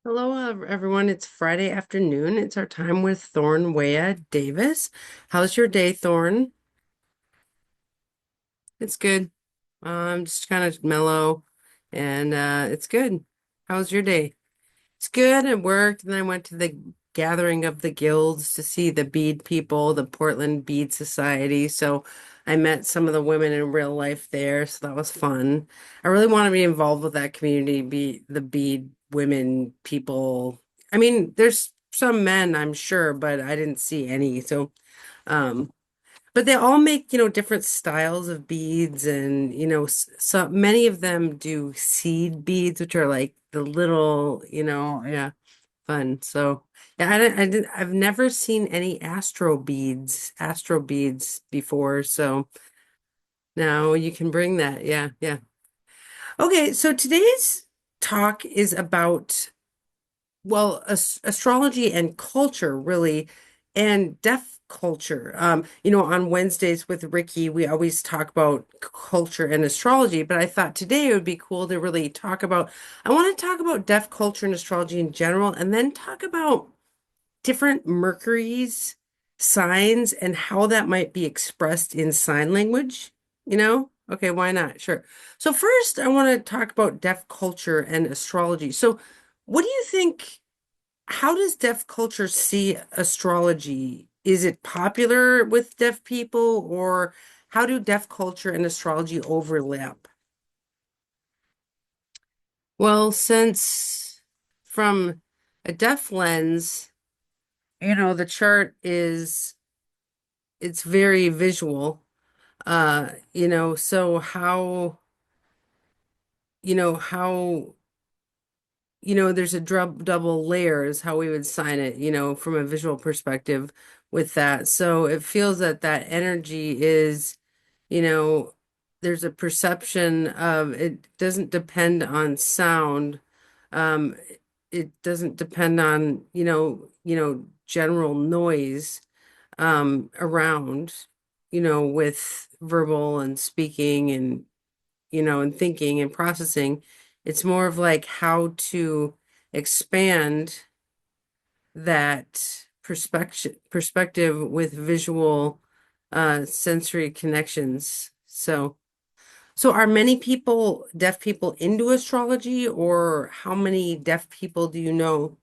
Hello, everyone. It's Friday afternoon. It's our time with Thorne Waya Davis. How's your day, Thorne? It's good. Just kind of mellow, and it's good. How's your day? It's good. I worked, and I went to the gathering of the guilds to see the bead people, the Portland Bead Society. So I met some of the women in real life there, so that was fun. I really want to be involved with that community, be the bead women people. I mean, there's some men, I'm sure, but I didn't see any. Um, but they all make, different styles of beads and, so many of them do seed beads, which are like the little, yeah, fun. So, yeah, I've never seen any astro beads before. So now you can bring that. Yeah, yeah. Okay, so today's talk is about well, astrology and culture, really, and deaf culture. On Wednesdays with Ricky, we always talk about culture and astrology, but I thought today it would be cool to really I want to talk about deaf culture and astrology in general, and then talk about different Mercury's signs and how that might be expressed in sign language, you know? Okay, why not? Sure. So first, I want to talk about deaf culture and astrology. So, what do you think? How does deaf culture see astrology? Is it popular with deaf people, or how do deaf culture and astrology overlap? Well, since from a deaf lens, the chart is it's very visual. So how there's a double layer is how we would sign it, from a visual perspective with that. So it feels that that energy is, you know, there's a perception of it doesn't depend on sound. Um, it doesn't depend on, general noise around, with verbal and speaking and and thinking and processing. It's more of like how to expand that perspective with visual sensory connections. So are many people, deaf people, into astrology, or how many deaf people do you know?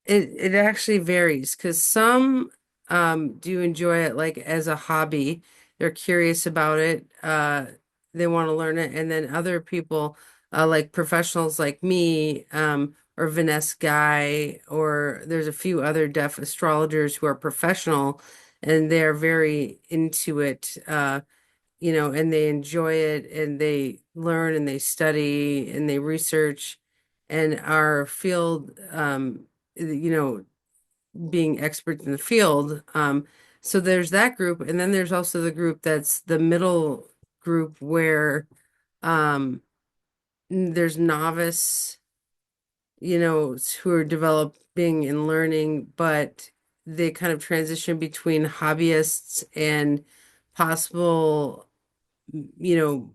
It actually varies because some do enjoy it like as a hobby. They're curious about it. They want to learn it. And then other people, like professionals like me, or Vanessa Guy, or there's a few other deaf astrologers who are professional and they're very into it, and they enjoy it and they learn and they study and they research and our field, being experts in the field. So there's that group, and then there's also the group that's the middle group where um, there's novice, who are developing and learning, but they kind of transition between hobbyists and possible, you know,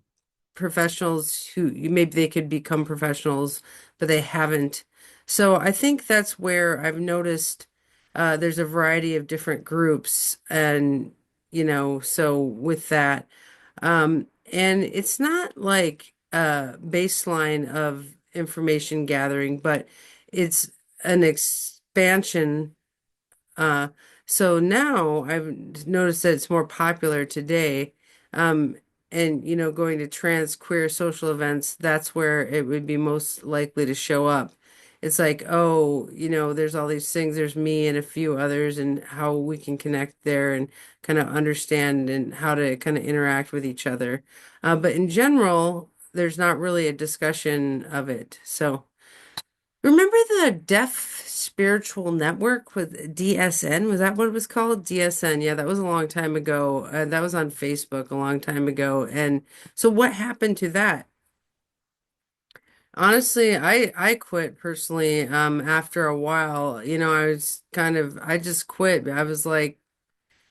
professionals who maybe they could become professionals, but they haven't. So I think that's where I've noticed there's a variety of different groups, and so with that, and it's not like a baseline of information gathering, but it's an expansion. uh, so now I've noticed that it's more popular today. Um, and going to trans queer social events, that's where it would be most likely to show up. It's like, oh, there's all these things, there's me and a few others, and how we can connect there and kind of understand and how to kind of interact with each other. But in general, there's not really a discussion of it. So. Remember the Deaf Spiritual Network with DSN? Was that what it was called? DSN. Yeah, that was a long time ago. That was on Facebook a long time ago. And so what happened to that? Honestly, I quit personally after a while. I just quit. I was like,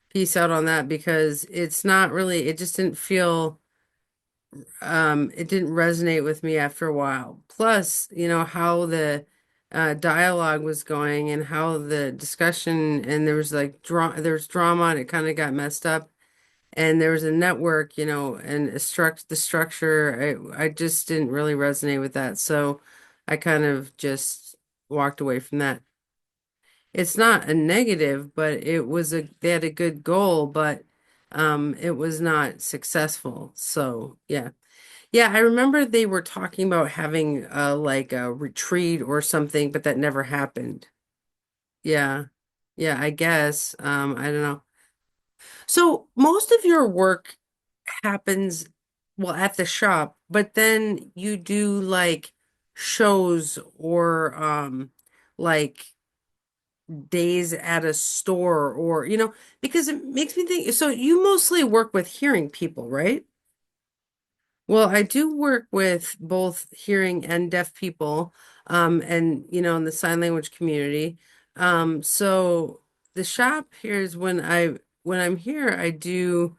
peace out on that because it's not really, it just didn't feel it didn't resonate with me after a while. Plus, how the dialogue was going and how the discussion and there was like there was drama and it kind of got messed up. And there was a network, and the structure. I just didn't really resonate with that, so I kind of just walked away from that. It's not a negative, but they had a good goal, but it was not successful. So yeah. Yeah, I remember they were talking about having like a retreat or something, but that never happened. Yeah. Yeah, I guess. I don't know. So most of your work happens, well, at the shop, but then you do like shows or like days at a store or because it makes me think, so you mostly work with hearing people, right? Well, I do work with both hearing and deaf people, and in the sign language community. So the shop here is when I'm here, I do,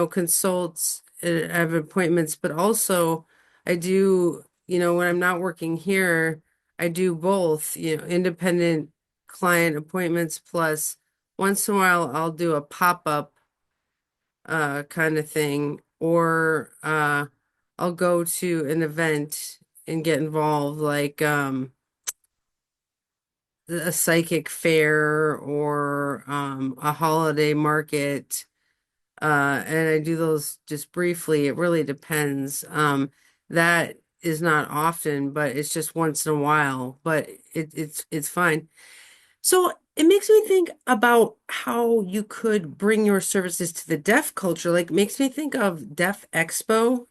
consults, I have appointments, but also I do, when I'm not working here, I do both, independent client appointments plus once in a while I'll do a pop-up kind of thing, or I'll go to an event and get involved, like a psychic fair or a holiday market. And I do those just briefly. It really depends. That is not often, but it's just once in a while. But it's fine. So it makes me think about how you could bring your services to the deaf culture. Like makes me think of Deaf Expo,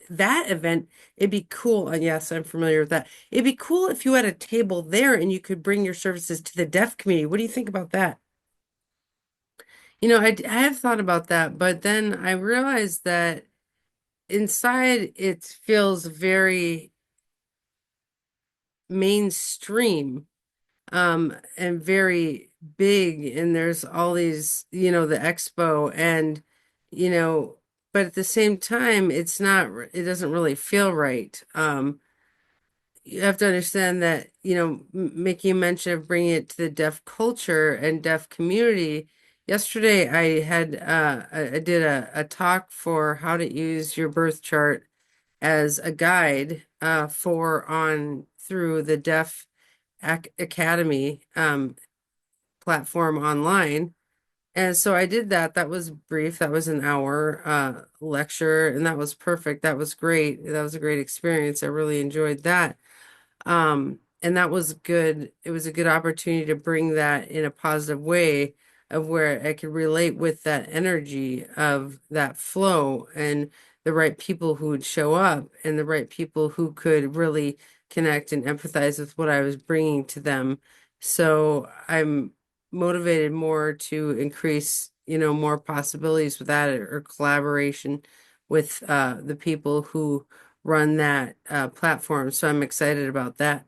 that event, it'd be cool. And yes, I'm familiar with that. It'd be cool if you had a table there and you could bring your services to the deaf community. What do you think about that? I have thought about that, but then I realized that inside it feels very mainstream. And very big, and there's all these, the expo, and you know but at the same time it doesn't really feel right. You have to understand that, making a mention of bringing it to the deaf culture and deaf community. Yesterday I did a talk for how to use your birth chart as a guide for on through the Deaf Academy platform online. And so I did that. That was brief. That was an hour lecture, and that was perfect. That was great. That was a great experience. I really enjoyed that. And that was good. It was a good opportunity to bring that in a positive way of where I could relate with that energy of that flow and the right people who would show up and the right people who could really connect and empathize with what I was bringing to them. So I'm motivated more to increase, more possibilities with that or collaboration with the people who run that platform. So I'm excited about that.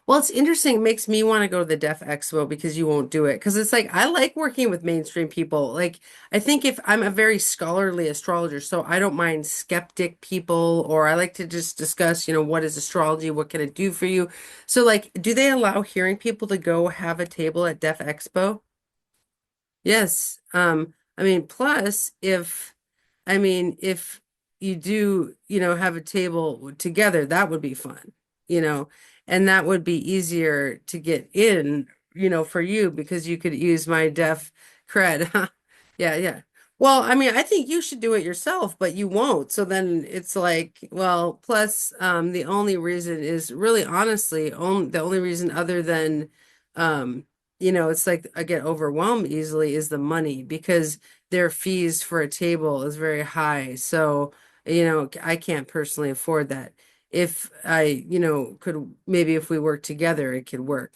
Well, it's interesting. It makes me want to go to the Deaf Expo because you won't do it. Because it's like, I like working with mainstream people. Like, I think if I'm a very scholarly astrologer, so I don't mind skeptic people, or I like to just discuss, what is astrology? What can it do for you? So, like, do they allow hearing people to go have a table at Deaf Expo? Yes. I mean, plus if you do, have a table together, that would be fun, you know, and that would be easier to get in, for you because you could use my deaf cred. Yeah, yeah. Well, I mean, I think you should do it yourself, but you won't. So then it's like, well, plus, the only reason is really honestly, the only reason other than, um, it's like I get overwhelmed easily is the money because their fees for a table is very high. So, I can't personally afford that. If I, could maybe if we work together, it could work.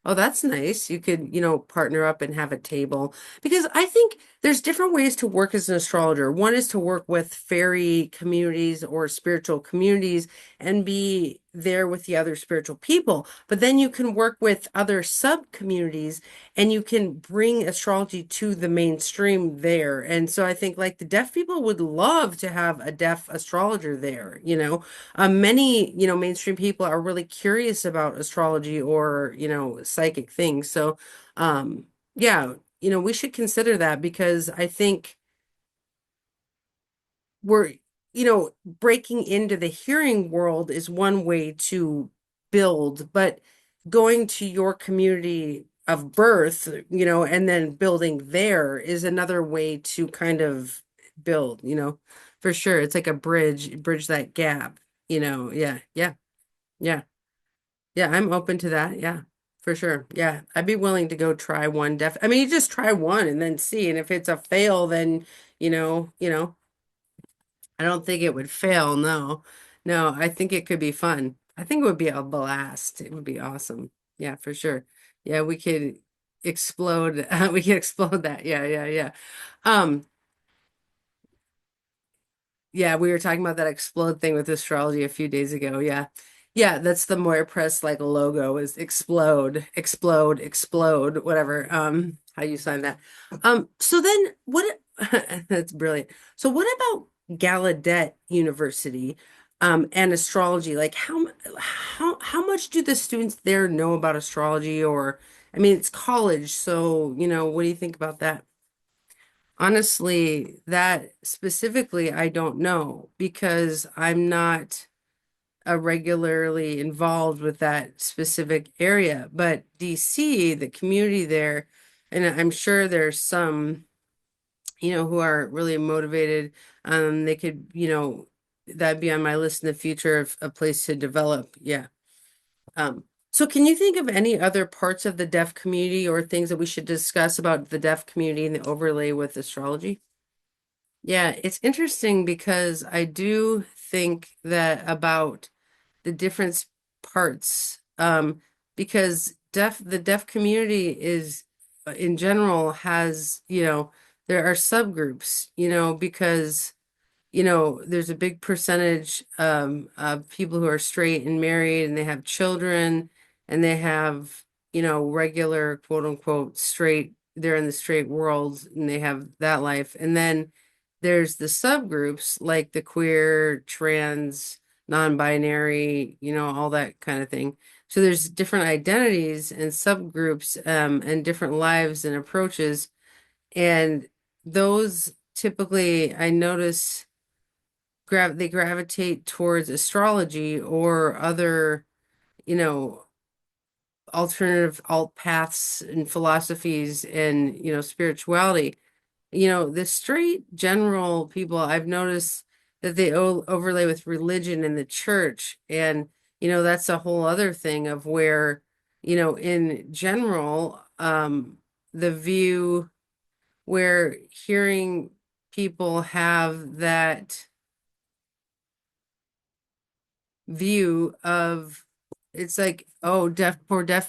Oh, that's nice. You could, partner up and have a table because I think there's different ways to work as an astrologer. One is to work with fairy communities or spiritual communities and be there with the other spiritual people, but then you can work with other sub communities and you can bring astrology to the mainstream there. And so I think like the deaf people would love to have a deaf astrologer there, you know. Many, you know, mainstream people are really curious about astrology or, you know, psychic things. So, yeah, you know, we should consider that because I think we're, you know, breaking into the hearing world is one way to build, but going to your community of birth, you know, and then building there is another way to kind of build, you know, for sure. It's like a bridge that gap, you know. Yeah, yeah, yeah. Yeah, I'm open to that. Yeah, for sure. Yeah, I'd be willing to go try one. I mean, you just try one and then see, and if it's a fail, then you know, I don't think it would fail. No, no, I think it could be fun. I think it would be a blast. It would be awesome. Yeah, for sure. Yeah, we could explode. We could explode that. Yeah, yeah, yeah. Um, Yeah, we were talking about that explode thing with astrology a few days ago. Yeah. Yeah, that's the Moira Press like logo is explode, explode, explode, whatever. How you sign that. So then what that's brilliant. So what about Gallaudet University and astrology? Like how much do the students there know about astrology or I mean it's college, so you know, what do you think about that? Honestly, that specifically, I don't know because I'm not regularly involved with that specific area. But DC, the community there, and I'm sure there's some, you know, who are really motivated. They could, you know, that'd be on my list in the future of a place to develop. Yeah. So can you think of any other parts of the deaf community or things that we should discuss about the deaf community and the overlay with astrology? Yeah, it's interesting because I do think that about the different parts, because the deaf community is in general has, you know, there are subgroups, you know, because you know, there's a big percentage of people who are straight and married and they have children and they have, you know, regular quote unquote straight, they're in the straight world and they have that life. And then there's the subgroups like the queer, trans, non-binary, you know, all that kind of thing. So there's different identities and subgroups and different lives and approaches. And those typically, I notice they gravitate towards astrology or other, you know, alternative alt paths and philosophies and, you know, spirituality. You know, the straight general people, I've noticed that they overlay with religion and the church. And, you know, that's a whole other thing of where, you know, in general, the view where hearing people have that view of it's like oh deaf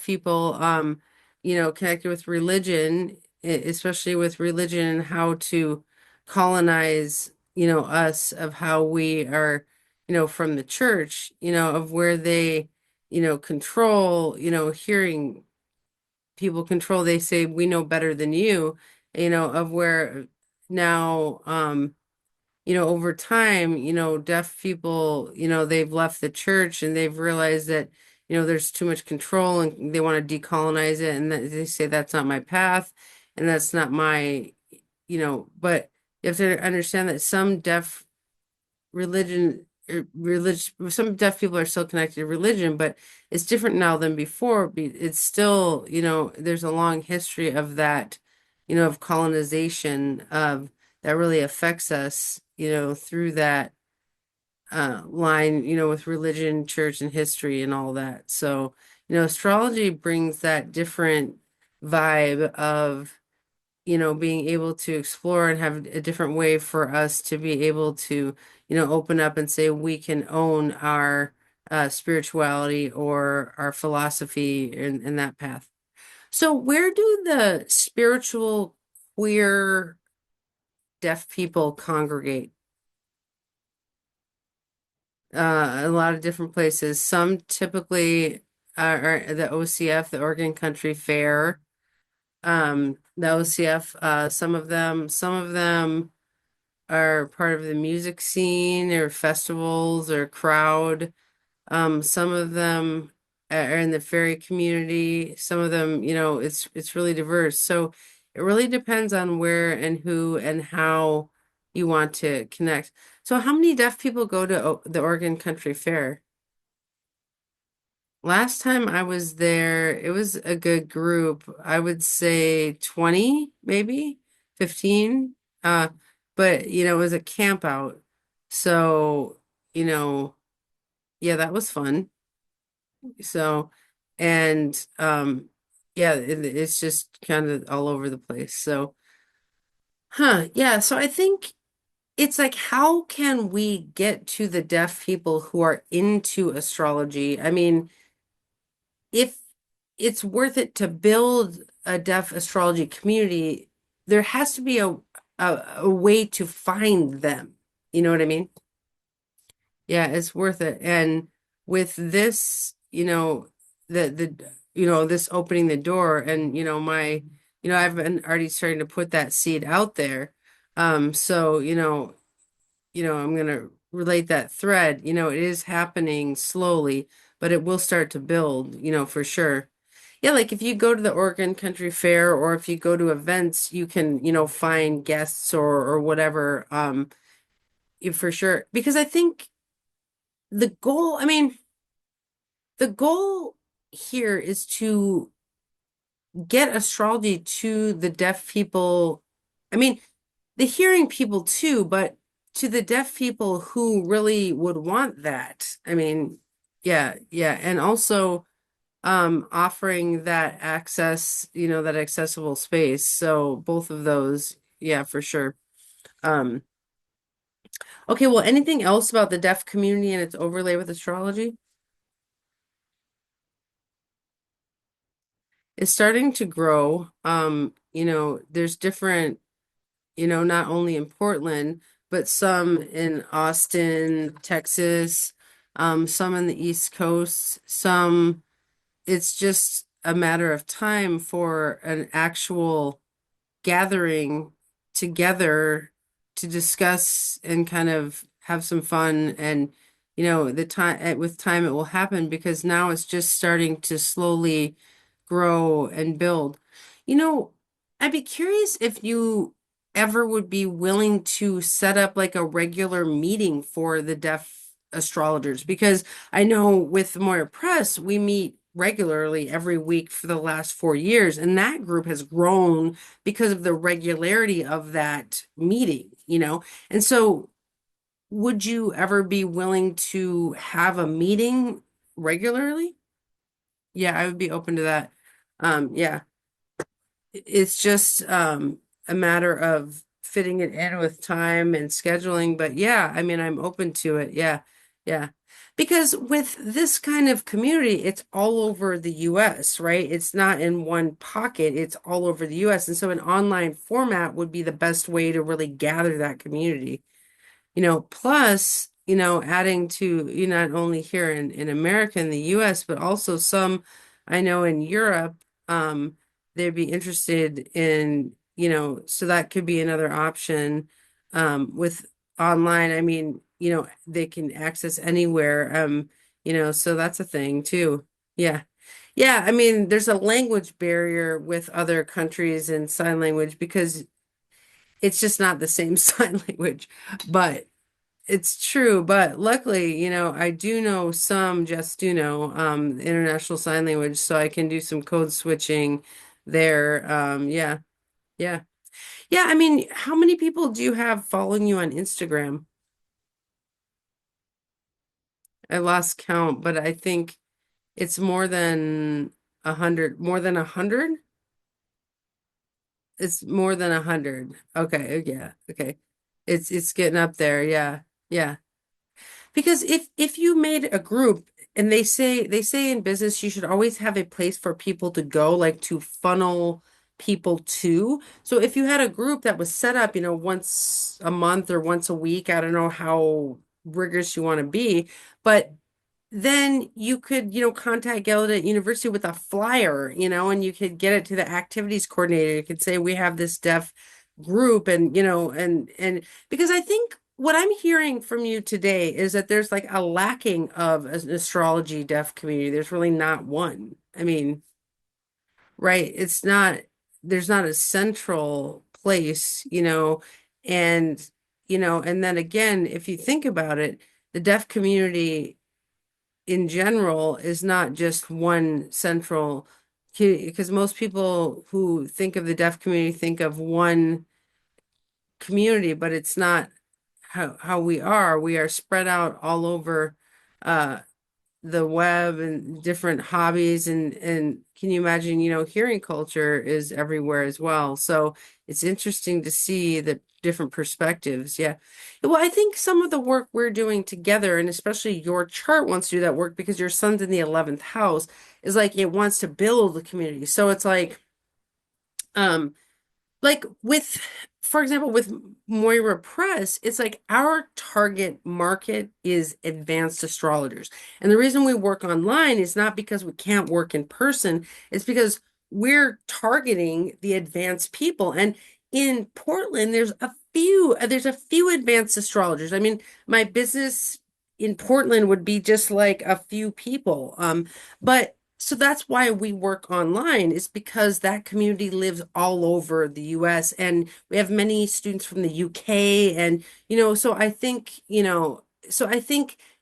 people you know connected with religion especially with religion and how to colonize you know us of how we are you know from the church you know of where they you know control you know hearing people control they say we know better than you know of where now you know, over time, you know, deaf people, you know, they've left the church and they've realized that, you know, there's too much control and they want to decolonize it. And they say that's not my path and that's not my, you know, but you have to understand that some deaf some deaf people are still connected to religion, but it's different now than before. It's still, you know, there's a long history of that, you know, of colonization of that really affects us, you know, through that line, you know, with religion, church, and history and all that. So, you know, astrology brings that different vibe of you know, being able to explore and have a different way for us to be able to, you know, open up and say we can own our spirituality or our philosophy in that path. So, where do the spiritual queer deaf people congregate? A lot of different places. Some typically are the OCF, the Oregon Country Fair. The OCF, some of them are part of the music scene or festivals or crowd. Some of them are in the fairy community. Some of them, it's really diverse. So it really depends on where and who and how you want to connect. So how many deaf people go to the Oregon Country Fair? Last time I was there, it was a good group. I would say 20, maybe 15. Uh, but it was a camp out. So, you know, yeah, that was fun. So, and yeah, it's just kind of all over the place. So, yeah, so I think it's like, how can we get to the deaf people who are into astrology? I mean, if it's worth it to build a deaf astrology community, there has to be a way to find them. You know what I mean? Yeah, it's worth it. And with this, this opening the door and I've been already starting to put that seed out there. So, I'm gonna relate that thread. It is happening slowly, but it will start to build, for sure. Yeah, like if you go to the Oregon Country Fair or if you go to events, you can, find guests or whatever, for sure. Because I think the goal, I mean, the goal here is to get astrology to the deaf people. I mean, the hearing people too, but to the deaf people who really would want that. I mean, yeah, yeah. And also offering that access, that accessible space. So both of those, yeah, for sure. Um, okay, well, anything else about the deaf community and its overlay with astrology? It's starting to grow. There's different, not only in Portland, but some in Austin, Texas, some in the East Coast, some it's just a matter of time for an actual gathering together to discuss and kind of have some fun and the time with time it will happen because now it's just starting to slowly grow and build. You know, I'd be curious if you ever would be willing to set up like a regular meeting for the deaf astrologers because I know with Moira Press we meet regularly every week for the last 4 years and that group has grown because of the regularity of that meeting. And so, would you ever be willing to have a meeting regularly? Yeah, I would be open to that. Yeah, it's just a matter of fitting it in with time and scheduling. But yeah, I mean, I'm open to it. Yeah, yeah. Because with this kind of community, it's all over the US, right? It's not in one pocket, it's all over the US. And so an online format would be the best way to really gather that community. Plus, adding to, not only here in America and the US, but also some I know in Europe, they'd be interested in, so that could be another option. With online, I mean, they can access anywhere, so that's a thing too. Yeah. Yeah, I mean, there's a language barrier with other countries and sign language because it's just not the same sign language. But it's true, but luckily, I do know some, just do know, international sign language, so I can do some code switching there. Yeah, yeah. Yeah, I mean, how many people do you have following you on Instagram? I lost count, but I think it's more than 100, more than 100? It's more than 100. Okay, yeah, okay. It's getting up there, yeah, yeah. Because if you made a group and they say in business you should always have a place for people to go, like to funnel people to. So if you had a group that was set up, once a month or once a week, I don't know how rigorous you want to be. But then you could, contact Gallaudet University with a flyer, and you could get it to the activities coordinator. You could say, we have this deaf group and, and because I think what I'm hearing from you today is that there's like a lacking of an astrology deaf community. There's really not one. I mean, right? There's not a central place, and, and then again, if you think about it, the deaf community in general is not just one central, because most people who think of the deaf community think of one community, but it's not how we are. We are spread out all over uh, the web and different hobbies, and can you imagine, hearing culture is everywhere as well. So it's interesting to see the different perspectives. Yeah. Well, I think some of the work we're doing together, and especially your chart wants to do that work because your son's in the 11th house, is like it wants to build the community. So it's um, like with, for example, with Moira Press, it's like our target market is advanced astrologers. And the reason we work online is not because we can't work in person, it's because we're targeting the advanced people. And in Portland, there's a few advanced astrologers. I mean, my business in Portland would be just like a few people. But so that's why we work online, is because that community lives all over the US, and we have many students from the UK, and so I think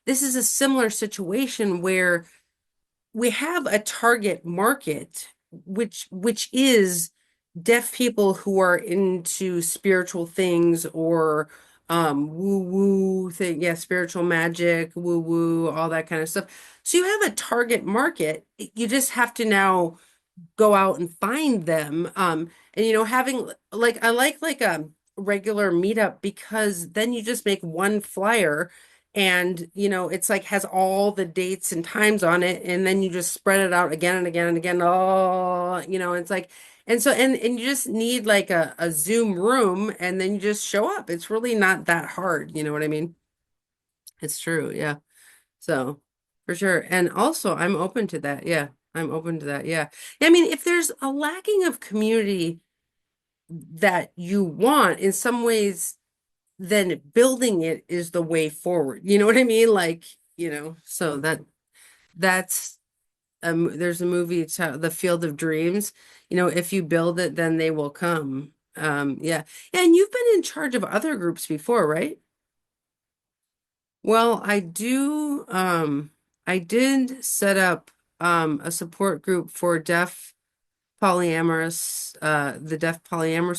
this is a similar situation where we have a target market, which is deaf people who are into spiritual things or woo woo thing, yeah, spiritual magic, woo woo, all that kind of stuff. So you have a target market. You just have to now go out and find them. And having like I like a regular meetup because then you just make one flyer and it's like has all the dates and times on it, and then you just spread it out again and again and again. Oh, it's like, and so and you just need like a Zoom room, and then you just show up. It's really not that hard, you know what I mean? It's true, yeah. So for sure. And also I'm open to that. Yeah. I'm open to that. Yeah. I mean, if there's a lacking of community that you want in some ways, then building it is the way forward. You know what I mean? Like, so that's there's a movie, it's The Field of Dreams. If you build it, then they will come. Yeah. Yeah, and you've been in charge of other groups before, right? Well, I did set up a support group for the deaf polyamorous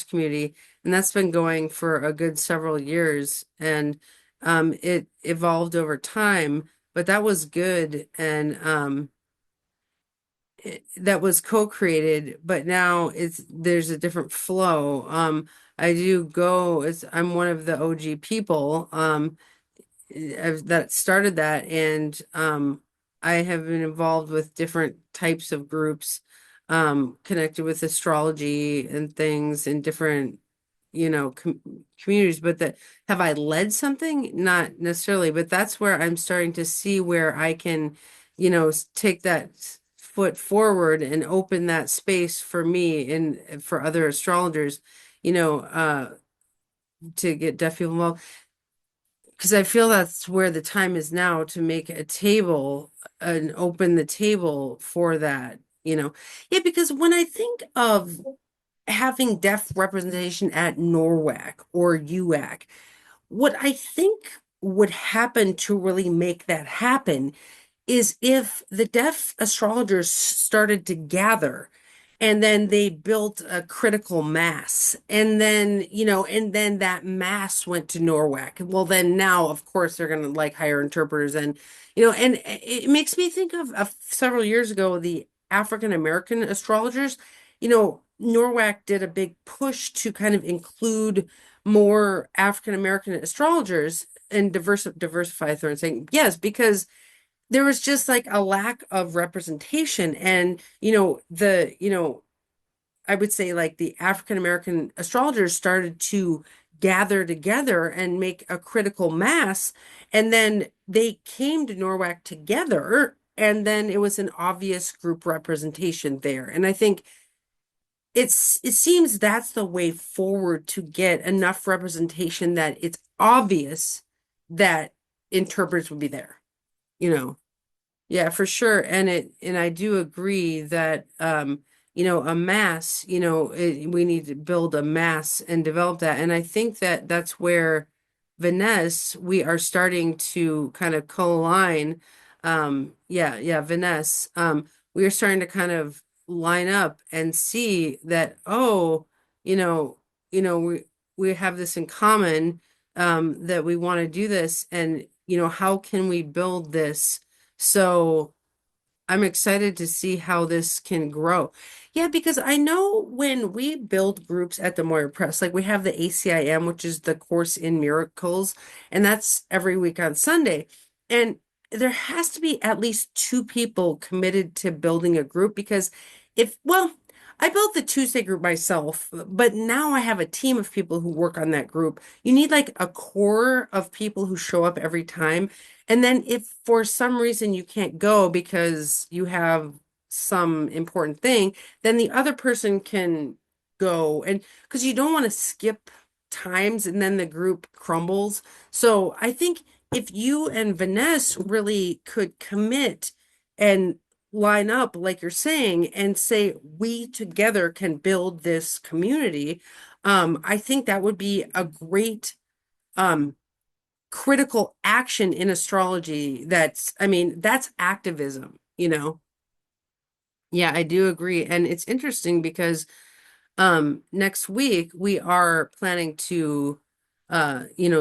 community, and that's been going for a good several years, and it evolved over time, but that was good, and that was co-created, but now there's a different flow. I'm one of the OG people. That started that, and I have been involved with different types of groups connected with astrology and things in different communities, but that have I led something? Not necessarily, but that's where I'm starting to see where I can take that foot forward and open that space for me and for other astrologers, you know uh to get deaf people involved, because I feel that's where the time is now to make a table and open the table for that. Yeah, because when I think of having deaf representation at NORWAC or UAC, what I think would happen to really make that happen is if the deaf astrologers started to gather and then they built a critical mass, and then that mass went to Norwalk. Well, then now of course they're going to like hire interpreters, and it makes me think of several years ago the African American astrologers. Norwalk did a big push to kind of include more African American astrologers and diversify Thorne, saying yes, because there was just like a lack of representation, and I would say like the African American astrologers started to gather together and make a critical mass. And then they came to Norwalk together, and then it was an obvious group representation there. And I think it seems that's the way forward to get enough representation that it's obvious that interpreters would be there, you know. Yeah, for sure. And I do agree that a mass, we need to build a mass and develop that. And I think that that's where Vanessa, we are starting to kind of co-align. Yeah, Vanessa. We are starting to kind of line up and see that, oh, you know, we have this in common, that we want to do this, and how can we build this? So I'm excited to see how this can grow. Yeah, because I know when we build groups at the Moira Press, like we have the ACIM, which is the Course in Miracles, and that's every week on Sunday. And there has to be at least two people committed to building a group because well, I built the Tuesday group myself, but now I have a team of people who work on that group. You need like a core of people who show up every time. And then if for some reason you can't go because you have some important thing, then the other person can go. And because you don't want to skip times and then the group crumbles. So I think if you and Vanessa really could commit and line up, like you're saying, and say, we together can build this community, I think that would be a great um critical action in astrology. I mean, that's activism, you know? Yeah, I do agree. And it's interesting because next week we are planning to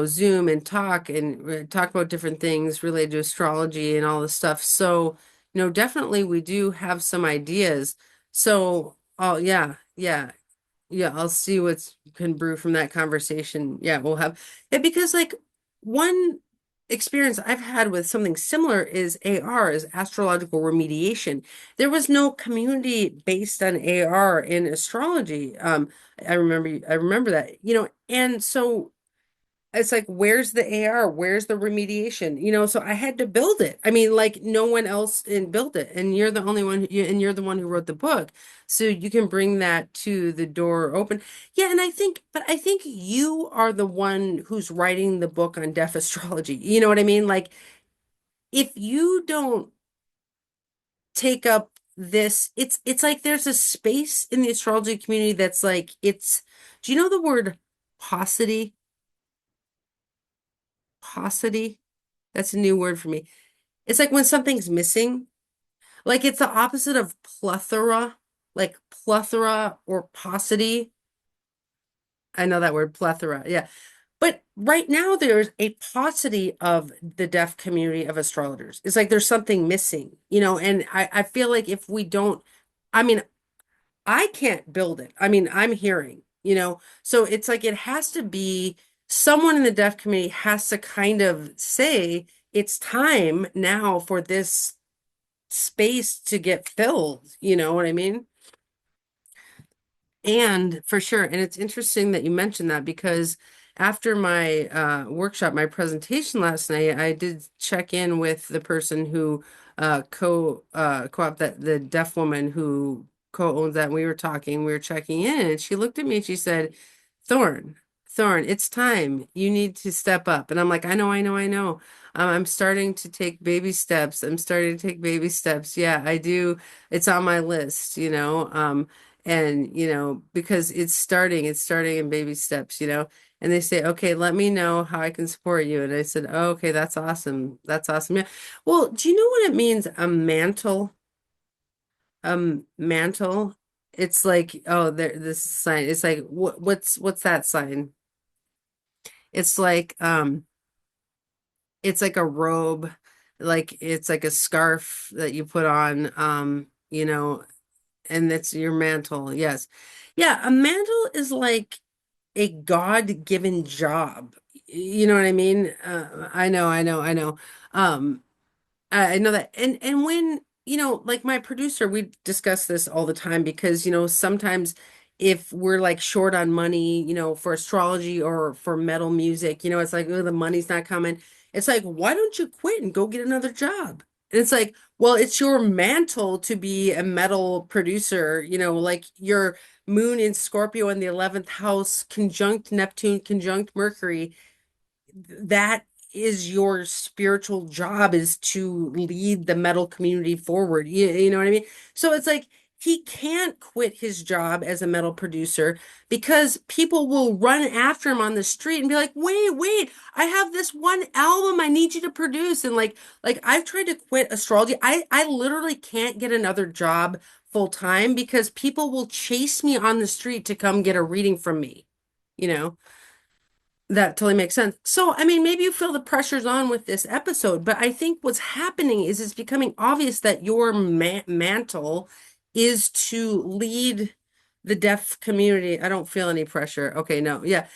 Zoom and talk about different things related to astrology and all this stuff. So, definitely we do have some ideas. So, oh yeah. Yeah, I'll see what's can brew from that conversation. Yeah, we'll have it because like one experience I've had with something similar is AR, is astrological remediation. There was no community based on AR in astrology. I remember that, and so it's like, where's the AR? Where's the remediation? So I had to build it. I mean, like no one else built it, and you're the only one, and you're the one who wrote the book, so you can bring that to the door open. Yeah, and I think you are the one who's writing the book on deaf astrology. You know what I mean? Like, if you don't take up this, it's like there's a space in the astrology community that's like Do you know the word paucity? Paucity? That's a new word for me. It's like when something's missing. Like it's the opposite of plethora, like plethora or paucity. I know that word, plethora. Yeah. But right now there's a paucity of the deaf community of astrologers. It's like there's something missing, and I feel like if we don't, I mean, I can't build it. I mean, I'm hearing, so it's like it has to be someone in the deaf community has to kind of say it's time now for this space to get filled. You know what I mean? And for sure. And it's interesting that you mentioned that because after my workshop, my presentation last night, I did check in with the person who co-op that the deaf woman who co-owns that. And we were checking in, and she looked at me and she said, Thorne, Thorne, it's time. You need to step up. And I'm like, I know. I'm starting to take baby steps. I'm starting to take baby steps. Yeah, I do. It's on my list, and because it's starting in baby steps, and they say, okay, let me know how I can support you. And I said, oh, okay, that's awesome. Yeah. Well, do you know what it means, a mantle? Mantle. It's like, oh, there, this sign, it's like, what's that sign? It's like it's like a robe, like it's like a scarf that you put on, and that's your mantle. Yes. Yeah, a mantle is like a God-given job. You know what I mean? I know. Um, I know that. And when, like my producer, we discuss this all the time because, sometimes if we're like short on money, for astrology or for metal music, it's like, oh, the money's not coming. It's like, why don't you quit and go get another job? And it's like, well, it's your mantle to be a metal producer, like your moon in Scorpio in the 11th house, conjunct Neptune, conjunct Mercury, that is your spiritual job, is to lead the metal community forward. You know what I mean? So it's like he can't quit his job as a metal producer because people will run after him on the street and be like, wait, I have this one album I need you to produce. And like I've tried to quit astrology. I literally can't get another job full time because people will chase me on the street to come get a reading from me, you know? That totally makes sense. So, I mean, maybe you feel the pressure's on with this episode, but I think what's happening is it's becoming obvious that your mantle is to lead the deaf community. I don't feel any pressure. Okay, no, yeah.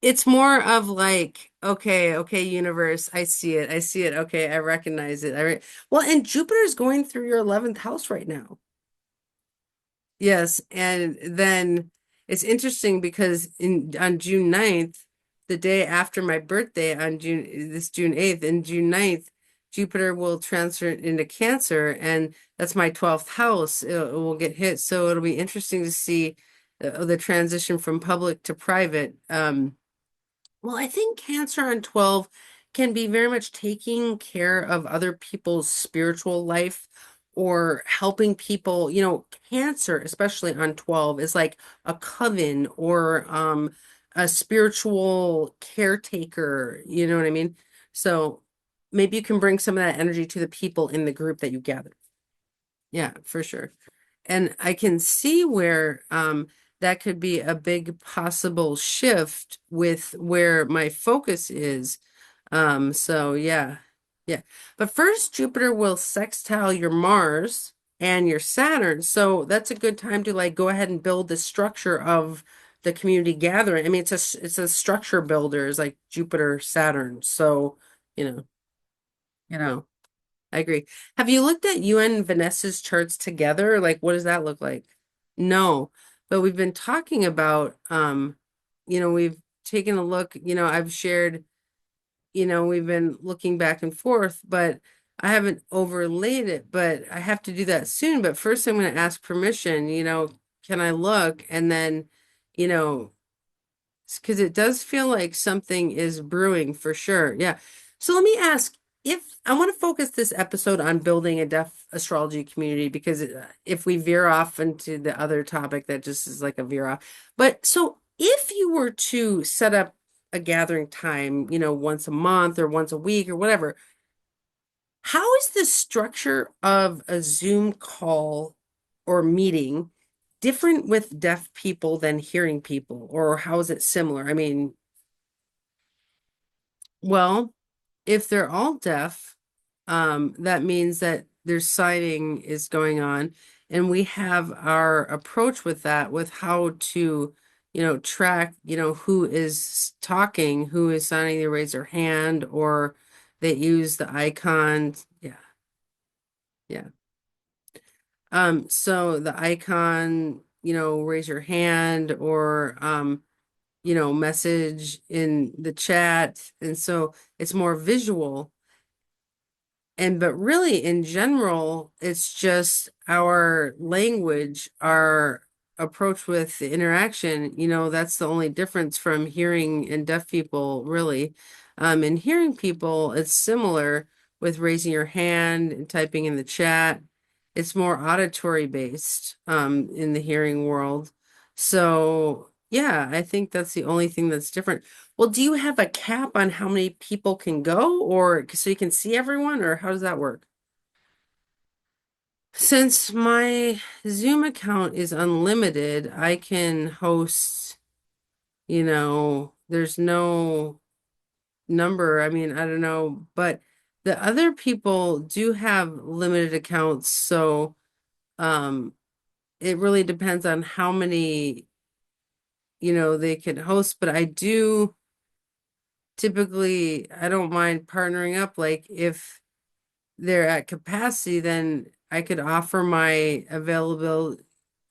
It's more of like, okay, universe, I see it. I see it. Okay, I recognize it. Well, and Jupiter's going through your 11th house right now. Yes, and then it's interesting because in on June 9th, the day after my birthday on June 8th and June 9th, Jupiter will transfer into Cancer, and that's my 12th house. It will get hit. So it'll be interesting to see the transition from public to private. Well, I think Cancer on 12 can be very much taking care of other people's spiritual life or helping people. Cancer, especially on 12, is like a coven or a spiritual caretaker. You know what I mean? So maybe you can bring some of that energy to the people in the group that you gather. Yeah, for sure. And I can see where that could be a big possible shift with where my focus is. So yeah. Yeah. But first, Jupiter will sextile your Mars and your Saturn. So that's a good time to like go ahead and build the structure of the community gathering. I mean, it's a structure builder, is like Jupiter, Saturn. So, you know, you know. I agree. Have you looked at you and Vanessa's charts together? Like, what does that look like? No, but we've been talking about, we've taken a look, I've shared, we've been looking back and forth, but I haven't overlaid it, but I have to do that soon. But first, I'm going to ask permission, can I look? And then, you know, because it does feel like something is brewing for sure. Yeah. So let me ask, if I want to focus this episode on building a deaf astrology community, because if we veer off into the other topic, that just is like a veer off. But so if you were to set up a gathering time, once a month or once a week or whatever, how is the structure of a Zoom call or meeting different with deaf people than hearing people, or how is it similar? I mean, well, if they're all deaf, that means that their signing is going on, and we have our approach with that, with how to, track, who is talking, who is signing. They raise their hand, or they use the icon. Yeah, yeah. So the icon, raise your hand, or message in the chat. And so it's more visual. And but really, in general, it's just our language, our approach with the interaction. That's the only difference from hearing and deaf people, really. And hearing people, it's similar with raising your hand and typing in the chat. It's more auditory based in the hearing world. So yeah, I think that's the only thing that's different. Well, do you have a cap on how many people can go, or so you can see everyone, or how does that work? Since my Zoom account is unlimited, I can host, there's no number. I mean, I don't know, but the other people do have limited accounts, so it really depends on how many, they can host, but I do typically, I don't mind partnering up. Like if they're at capacity, then I could offer my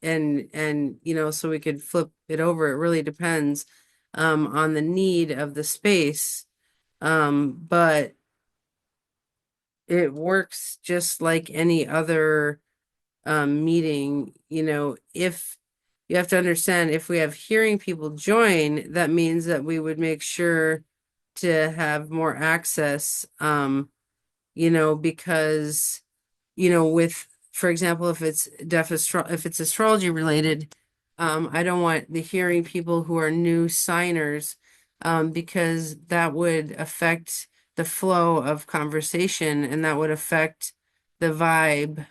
and so we could flip it over. It really depends on the need of the space. But it works just like any other meeting, if you have to understand, if we have hearing people join, that means that we would make sure to have more access, because, with, for example, if it's if it's astrology related, I don't want the hearing people who are new signers, because that would affect the flow of conversation and that would affect the vibe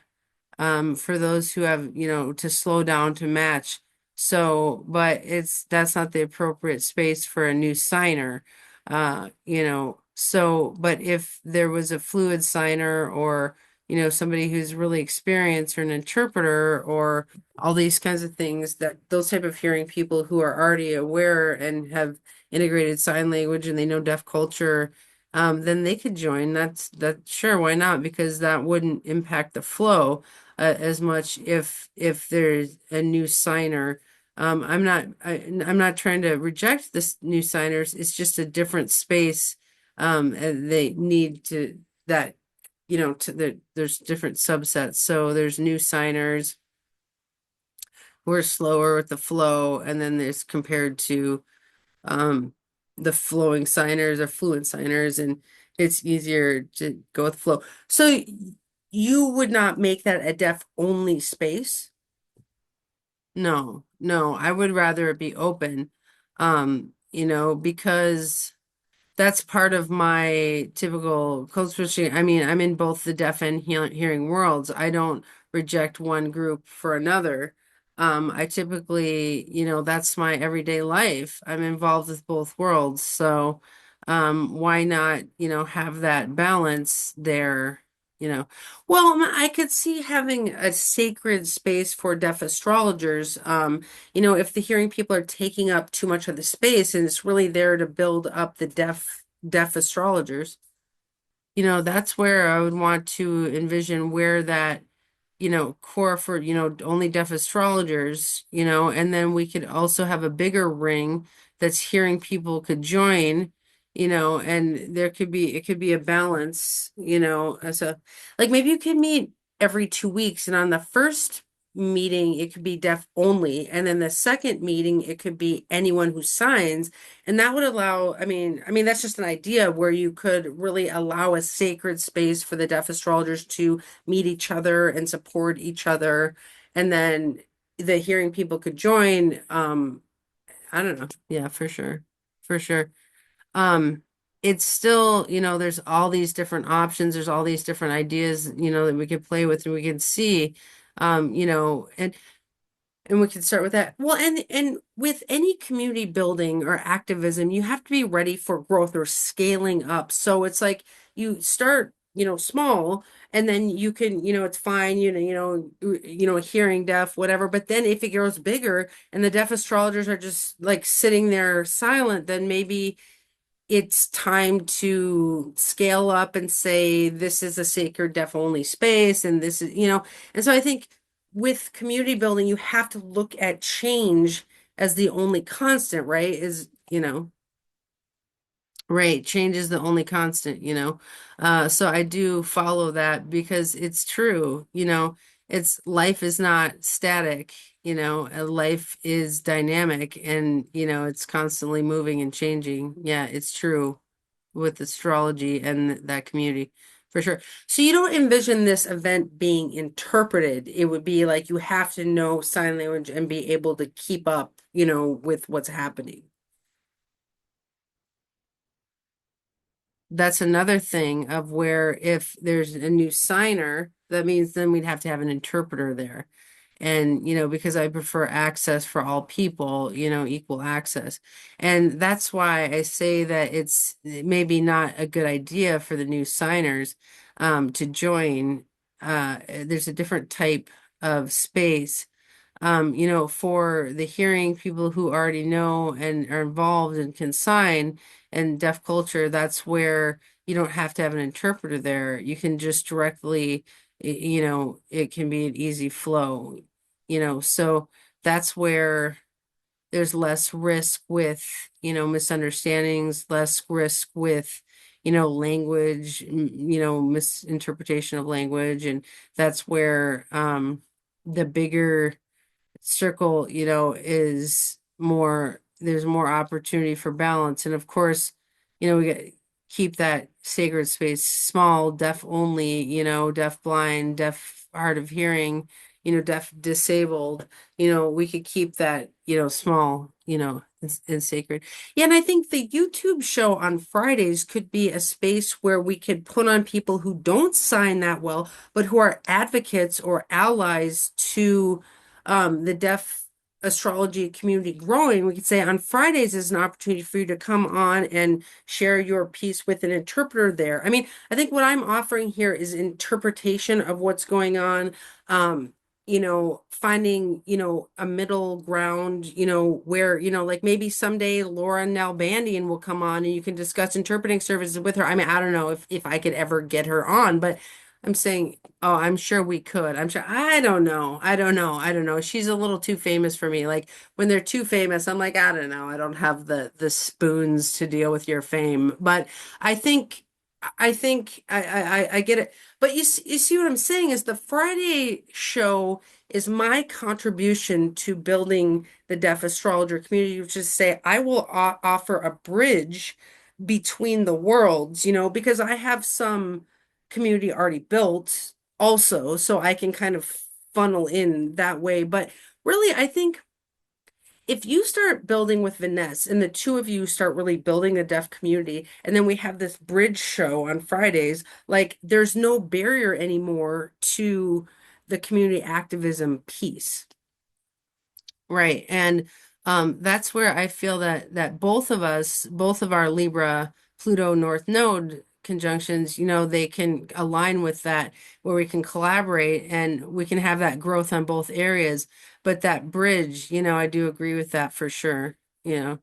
for those who have, to slow down to match. So, but that's not the appropriate space for a new signer. But if there was a fluid signer or, somebody who's really experienced or an interpreter or all these kinds of things, that those type of hearing people who are already aware and have integrated sign language and they know deaf culture, then they could join. That sure, why not? Because that wouldn't impact the flow as much if there's a new signer. I'm not trying to reject this new signers. It's just a different space. And they need to that, there's different subsets. So there's new signers who are slower with the flow, and then there's compared to um the flowing signers or fluent signers, and it's easier to go with flow. So you would not make that a deaf only space? No, no, I would rather it be open. Because that's part of my typical code switching. I mean, I'm in both the deaf and hearing worlds. I don't reject one group for another. I typically, that's my everyday life. I'm involved with both worlds. So, why not, have that balance there, you know? Well, I could see having a sacred space for deaf astrologers. If the hearing people are taking up too much of the space and it's really there to build up the deaf astrologers, that's where I would want to envision where that, core for, only deaf astrologers, and then we could also have a bigger ring that's hearing people could join, and it could be a balance, as a, like maybe you can meet every 2 weeks, and on the first meeting it could be deaf only, and then the second meeting it could be anyone who signs, and that would allow, I mean that's just an idea where you could really allow a sacred space for the deaf astrologers to meet each other and support each other. And then the hearing people could join. I don't know. Yeah, for sure. For sure. Um, it's still, there's all these different options, there's all these different ideas, that we could play with and we can see. And we can start with that. Well, and with any community building or activism, you have to be ready for growth or scaling up. So it's like you start, small, and then you can, it's fine, hearing deaf, whatever. But then if it grows bigger and the deaf astrologers are just like sitting there silent, then maybe it's time to scale up and say this is a sacred deaf only space and this is, and so I think with community building you have to look at change as the only constant, right? Right, change is the only constant, so I do follow that because it's true, it's life is not static, life is dynamic and it's constantly moving and changing. Yeah, it's true with astrology and that community for sure. So you don't envision this event being interpreted. It would be like you have to know sign language and be able to keep up, with what's happening. That's another thing of where if there's a new signer, that means then we'd have to have an interpreter there. And, because I prefer access for all people, equal access. And that's why I say that it's maybe not a good idea for the new signers to join. There's a different type of space, for the hearing people who already know and are involved and can sign and deaf culture, that's where you don't have to have an interpreter there. You can just directly, it can be an easy flow. So that's where there's less risk with, misunderstandings, less risk with, language, misinterpretation of language. And that's where the bigger circle, is more, there's more opportunity for balance. And of course, we keep that sacred space small, deaf only, deaf blind, deaf hard of hearing, deaf disabled, we could keep that, small, and sacred. Yeah, and I think the YouTube show on Fridays could be a space where we could put on people who don't sign that well, but who are advocates or allies to the deaf astrology community growing. We could say on Fridays is an opportunity for you to come on and share your piece with an interpreter there. I mean, I think what I'm offering here is interpretation of what's going on. Finding, a middle ground, where, like maybe someday Laura Nalbandian will come on and you can discuss interpreting services with her. I mean, I don't know if I could ever get her on, but I'm saying, oh, I'm sure we could. I'm sure. I don't know. I don't know. I don't know. She's a little too famous for me. Like when they're too famous, I'm like, I don't know. I don't have the spoons to deal with your fame. But I think I get it. But you see what I'm saying is the Friday show is my contribution to building the deaf astrologer community, which is to say I will offer a bridge between the worlds, because I have some community already built also, so I can kind of funnel in that way. But really, I think if you start building with Vanessa and the two of you start really building the deaf community, and then we have this bridge show on Fridays, like there's no barrier anymore to the community activism piece. Right. And that's where I feel that both of us, both of our Libra Pluto North Node conjunctions, they can align with that where we can collaborate and we can have that growth on both areas. But that bridge, I do agree with that for sure. You know.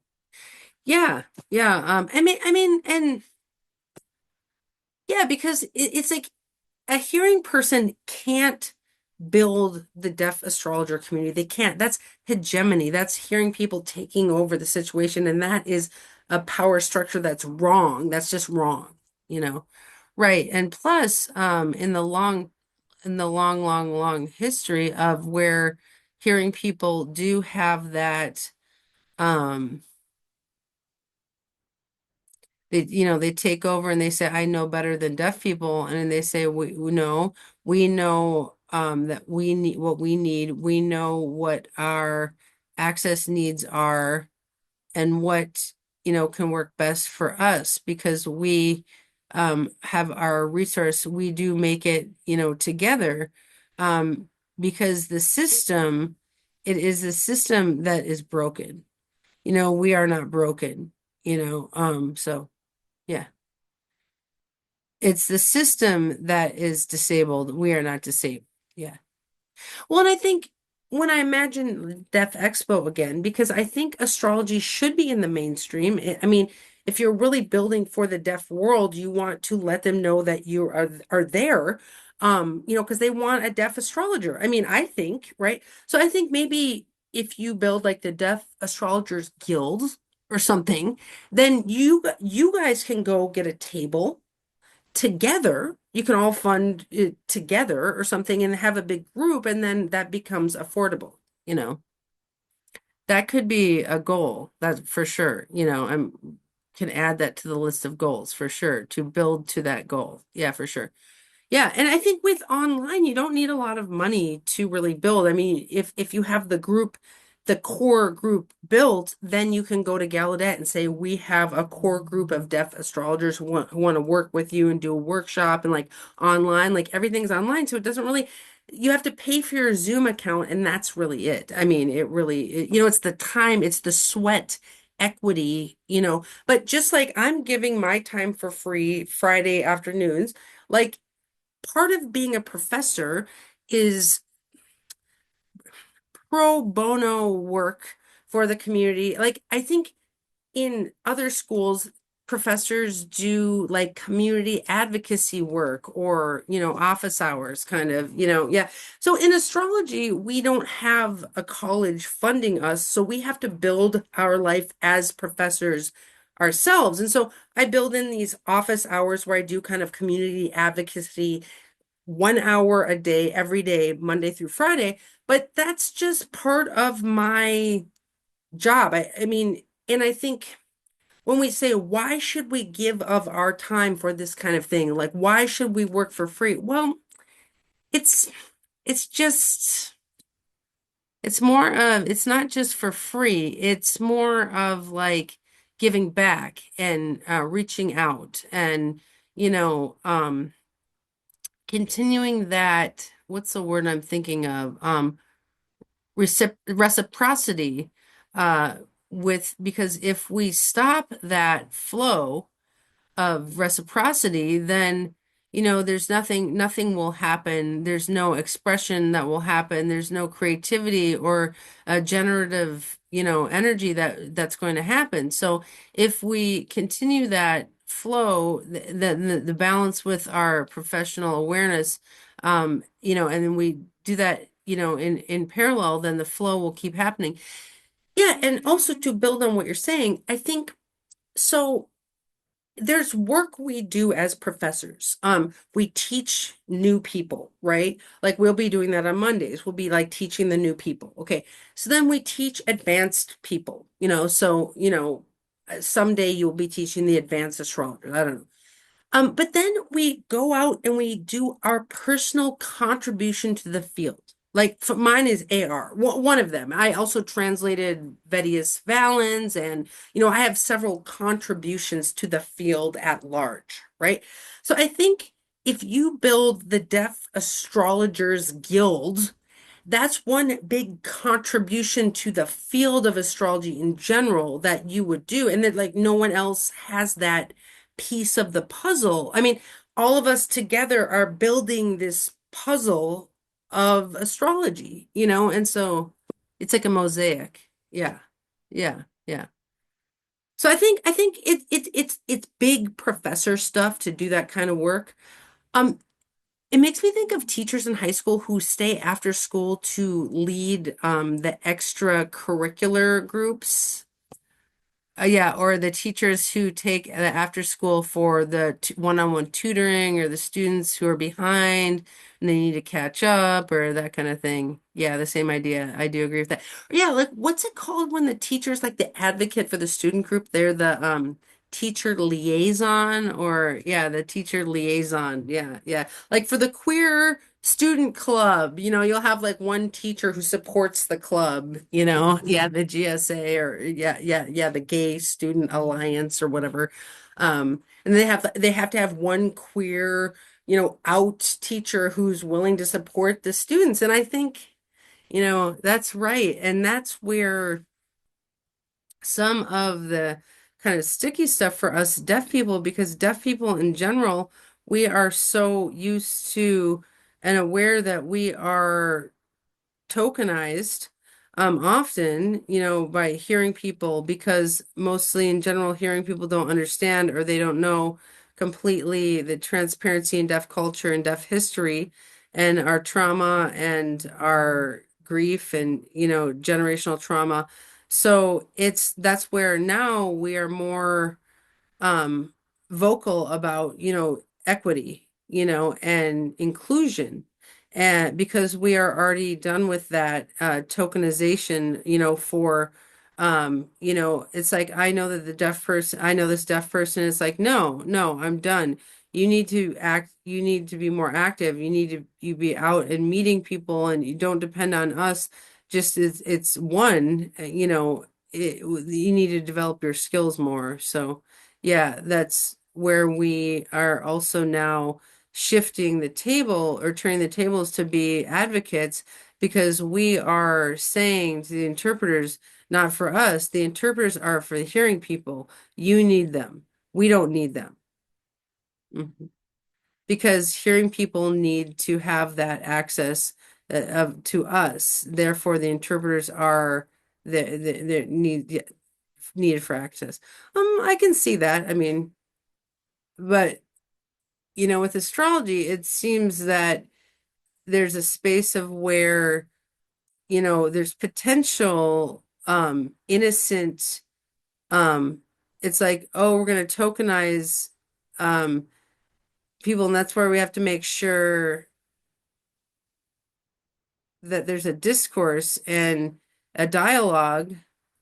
Yeah. Yeah. I mean, and yeah, because it's like a hearing person can't build the deaf astrologer community. They can't. That's hegemony. That's hearing people taking over the situation. And that is a power structure that's wrong. That's just wrong, you know. Right. And plus, in the long history of where hearing people do have that, um, they take over and they say, I know better than deaf people. And then they say, we know that we need what we need. We know what our access needs are and what, can work best for us because we have our resource. We do make it, together. Um, because it is the system that is broken. We are not broken, so. Yeah. It's the system that is disabled. We are not disabled. Yeah. Well, and I think when I imagine Deaf Expo again, because I think astrology should be in the mainstream. I mean, if you're really building for the deaf world, you want to let them know that you are there, because they want a deaf astrologer. I mean, I think, right? So I think maybe if you build like the Deaf Astrologers Guild or something, then you guys can go get a table together. You can all fund it together or something and have a big group, and then that becomes affordable, you know. That could be a goal, that for sure. I'm can add that to the list of goals for sure to build to that goal. Yeah, for sure. Yeah, and I think with online, you don't need a lot of money to really build. I mean, if you have the core group built, then you can go to Gallaudet and say, we have a core group of deaf astrologers who want to work with you and do a workshop and like online, like everything's online. So it doesn't really, you have to pay for your Zoom account and that's really it. I mean, it's the time, it's the sweat equity, but just like I'm giving my time for free Friday afternoons, like part of being a professor is pro bono work for the community. Like I think in other schools, professors do like community advocacy work or, office hours kind of, yeah. So in astrology, we don't have a college funding us, so we have to build our life as professors ourselves. And so I build in these office hours where I do kind of community advocacy 1 hour a day, every day, Monday through Friday. But that's just part of my job. I mean, and I think when we say, why should we give of our time for this kind of thing? Like, why should we work for free? Well, it's it's just it's more of it's not just for free. It's more of like giving back and reaching out and you know um continuing that, what's the word I'm thinking of? Reciprocity uh with because if we stop that flow of reciprocity, then there's nothing will happen. There's no expression that will happen. There's no creativity or a generative, energy that's going to happen. So if we continue that flow, the balance with our professional awareness, and then we do that, in parallel, then the flow will keep happening. Yeah, and also to build on what you're saying, I think so there's work we do as professors. We teach new people, right? Like we'll be doing that on Mondays. We'll be like teaching the new people. Okay. So then we teach advanced people, someday you'll be teaching the advanced astrologer. I don't know. But then we go out and we do our personal contribution to the field. Like for, mine is AR, one of them. I also translated Vedius Valens, and I have several contributions to the field at large, right? So I think if you build the Deaf Astrologers Guild, that's one big contribution to the field of astrology in general that you would do, and that like no one else has that piece of the puzzle. I mean, all of us together are building this puzzle of astrology, and so it's like a mosaic. Yeah. Yeah. Yeah. So I think it's big professor stuff to do that kind of work. Um, it makes me think of teachers in high school who stay after school to lead the extracurricular groups. Yeah, or the teachers who take the after school for the one-on-one tutoring, or the students who are behind and they need to catch up, or that kind of thing. Yeah, the same idea. I do agree with that. Yeah, like what's it called when the teacher's like the advocate for the student group? They're the teacher liaison, or yeah, the teacher liaison. Yeah, yeah. Like for the queer student club, you'll have like one teacher who supports the club, yeah, the GSA, or yeah, yeah, yeah, the Gay Student Alliance or whatever. And they have to have one queer, out teacher who's willing to support the students. And I think, that's right. And that's where some of the kind of sticky stuff for us deaf people, because deaf people in general, we are so used to and aware that we are tokenized often, by hearing people, because mostly in general, hearing people don't understand, or they don't know completely the transparency in deaf culture and deaf history and our trauma and our grief and, generational trauma. So that's where now we are more um, vocal about, equity, and inclusion. And because we are already done with that tokenization, for, it's like, I know this deaf person is like, no, no, I'm done. You need to be more active. You be out and meeting people, and you don't depend on us. Just it's one, you need to develop your skills more. So, yeah, that's where we are also now shifting the table, or turning the tables to be advocates, because we are saying to the interpreters, not for us, the interpreters are for the hearing people. You need them. We don't need them. Mhm. Because hearing people need to have that access to us. Therefore, the interpreters are the need. Yeah, needed for access. I can see that. I mean, but with astrology, it seems that there's a space of where, there's potential innocent it's like, oh, we're going to tokenize um people, and that's where we have to make sure that there's a discourse and a dialogue,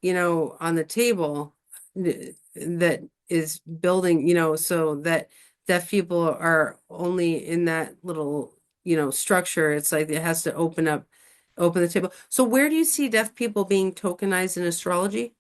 on the table that is building, so that deaf people are only in that little, structure. It's like it has to open the table. So where do you see deaf people being tokenized in astrology?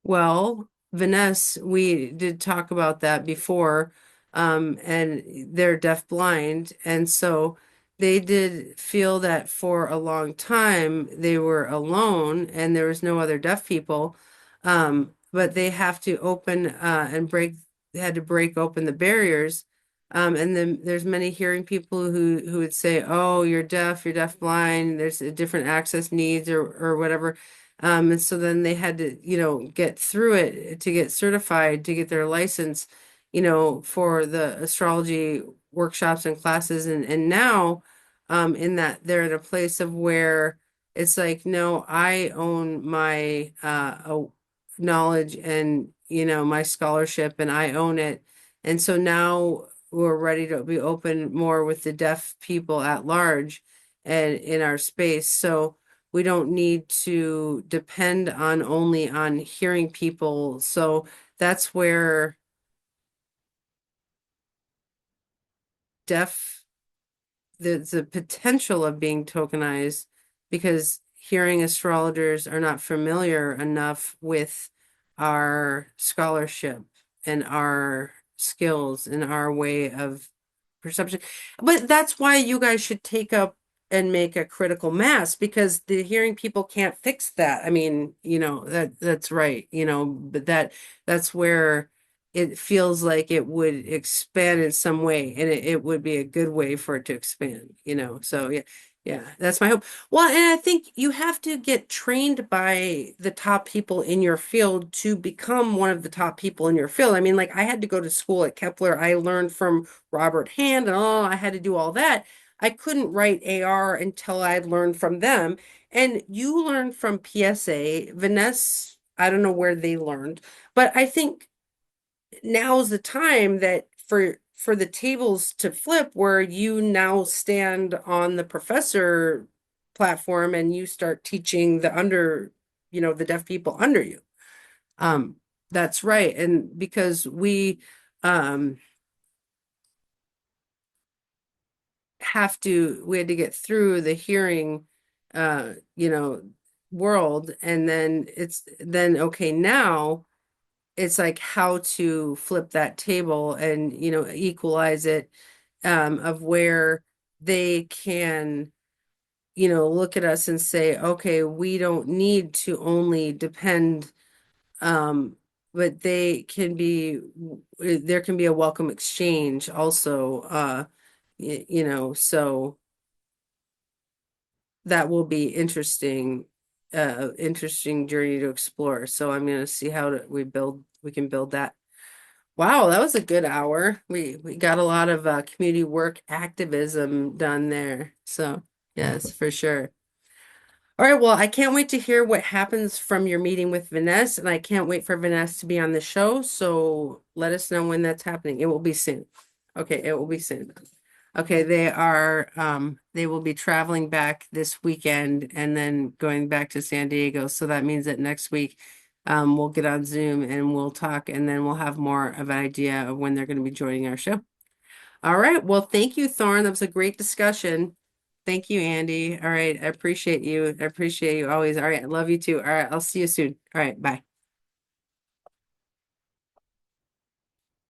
Well, Vanessa, we did talk about that before, and they're deaf-blind, and so they did feel that for a long time they were alone and there was no other deaf people, but they have to open and break. They had to break open the barriers, and then there's many hearing people who would say, "Oh, you're deaf-blind. There's a different access needs or whatever." And so then they had to, get through it to get certified, to get their license, for the astrology workshops and classes. And now, in that they're in a place of where it's like, no, I own my knowledge and, my scholarship and I own it. And so now we're ready to be open more with the deaf people at large and in our space. So we don't need to depend on only on hearing people. So that's where deaf, the potential of being tokenized because hearing astrologers are not familiar enough with our scholarship and our skills and our way of perception. But that's why you guys should take up and make a critical mass because the hearing people can't fix that. I mean, that's right, but that's where it feels like it would expand in some way and it would be a good way for it to expand, So yeah, yeah, that's my hope. Well, and I think you have to get trained by the top people in your field to become one of the top people in your field. I mean, like I had to go to school at Kepler. I learned from Robert Hand and I had to do all that. I couldn't write AR until I'd learned from them. And you learned from PSA. Vanessa, I don't know where they learned, but I think now's the time that for the tables to flip where you now stand on the professor platform and you start teaching the deaf people under you. Um, that's right. And because um we had to get through the hearing uh, you know, world and then okay, now it's like how to flip that table and equalize it of where they can look at us and say, okay, we don't need to only depend but there can be a welcome exchange also so that will be interesting journey to explore. So I'm going to see how we can build that. Wow, that was a good hour. We got a lot of community work activism done there. So yes, for sure. All right, well, I can't wait to hear what happens from your meeting with Vanessa, and I can't wait for Vanessa to be on the show. So let us know when that's happening. It will be soon. Okay, it will be soon. Okay, they will be traveling back this weekend and then going back to San Diego. So that means that next week we'll get on Zoom and we'll talk and then we'll have more of an idea of when they're going to be joining our show. All right. Well, thank you, Thorne. That was a great discussion. Thank you, Andy. All right. I appreciate you. I appreciate you always. All right. I love you too. All right. I'll see you soon. All right. Bye.